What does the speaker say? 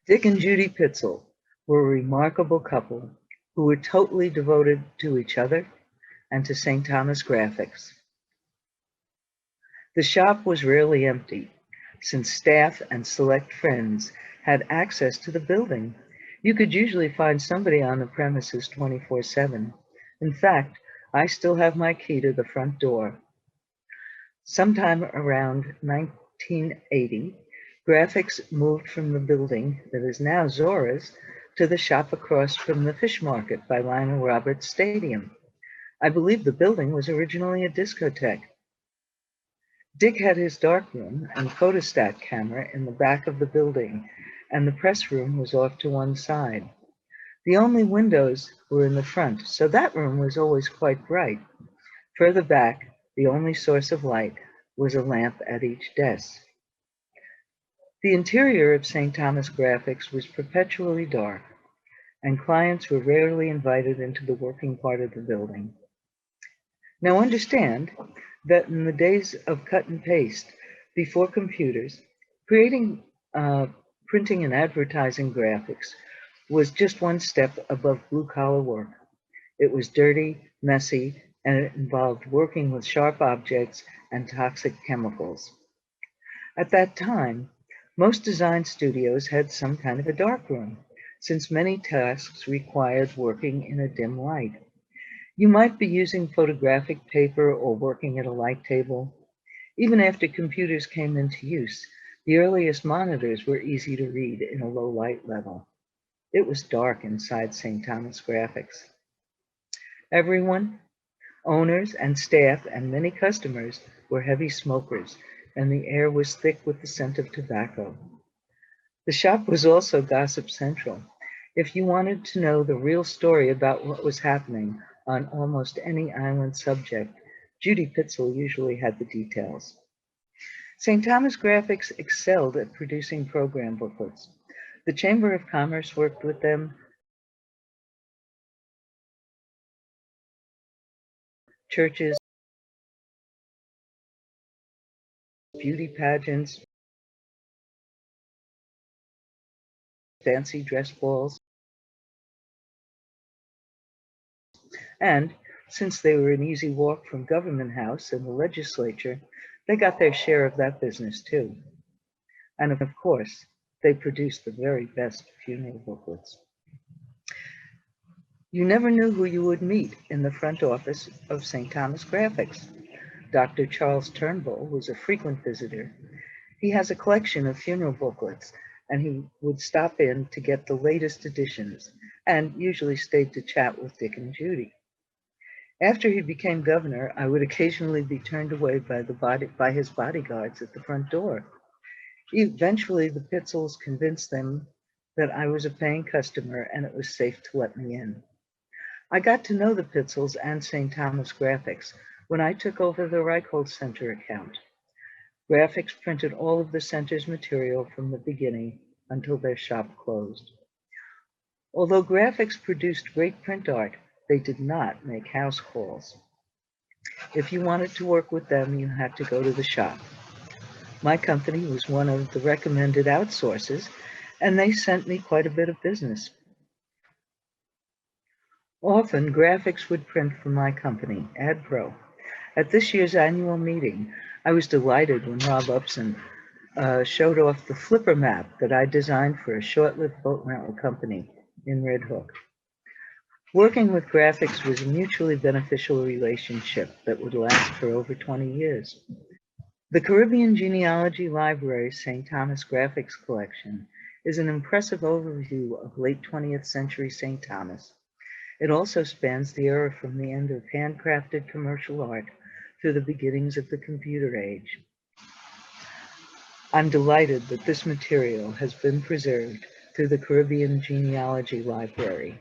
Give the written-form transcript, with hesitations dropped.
Dick and Judy Pitzel were a remarkable couple who were totally devoted to each other and to St. Thomas Graphics. The shop was rarely empty, since staff and select friends had access to the building. You could usually find somebody on the premises 24/7. In fact, I still have my key to the front door. Sometime around 1980, Graphics moved from the building that is now Zora's to the shop across from the fish market by Lionel Roberts Stadium. I believe the building was originally a discotheque. Dick had his darkroom and photostat camera in the back of the building, and the press room was off to one side. The only windows were in the front, so that room was always quite bright. Further back, the only source of light was a lamp at each desk. The interior of St. Thomas Graphics was perpetually dark, and clients were rarely invited into the working part of the building. Now understand that in the days of cut and paste, before computers, creating, printing and advertising graphics was just one step above blue-collar work. It was dirty, messy, and it involved working with sharp objects and toxic chemicals. At that time, most design studios had some kind of a darkroom, since many tasks required working in a dim light. You might be using photographic paper or working at a light table. Even after computers came into use, the earliest monitors were easy to read in a low light level. It was dark inside St. Thomas Graphics. Everyone, owners and staff and many customers, were heavy smokers, and the air was thick with the scent of tobacco. The shop was also gossip central. If you wanted to know the real story about what was happening on almost any island subject, Judy Pitzel usually had the details. St. Thomas Graphics excelled at producing program booklets. The Chamber of Commerce worked with them. Churches, beauty pageants, fancy dress balls, and since they were an easy walk from Government House and the legislature, they got their share of that business too. And of course, they produced the very best funeral booklets. You never knew who you would meet in the front office of St. Thomas Graphics. Dr. Charles Turnbull was a frequent visitor. He has a collection of funeral booklets, and he would stop in to get the latest editions, and usually stayed to chat with Dick and Judy. After he became governor, I would occasionally be turned away by his bodyguards at the front door. Eventually, the Pitzels convinced them that I was a paying customer and it was safe to let me in. I got to know the Pitzels and St. Thomas Graphics when I took over the Reichhold Center account. Graphics printed all of the center's material from the beginning until their shop closed. Although Graphics produced great print art, they did not make house calls. If you wanted to work with them, you had to go to the shop. My company was one of the recommended outsources, and they sent me quite a bit of business. Often, Graphics would print for my company, AdPro. At this year's annual meeting, I was delighted when Rob Upson showed off the flipper map that I designed for a short-lived boat rental company in Red Hook. Working with Graphics was a mutually beneficial relationship that would last for over 20 years. The Caribbean Genealogy Library's St. Thomas Graphics collection is an impressive overview of late 20th century St. Thomas. It also spans the era from the end of handcrafted commercial art to the beginnings of the computer age. I'm delighted that this material has been preserved through the Caribbean Genealogy Library.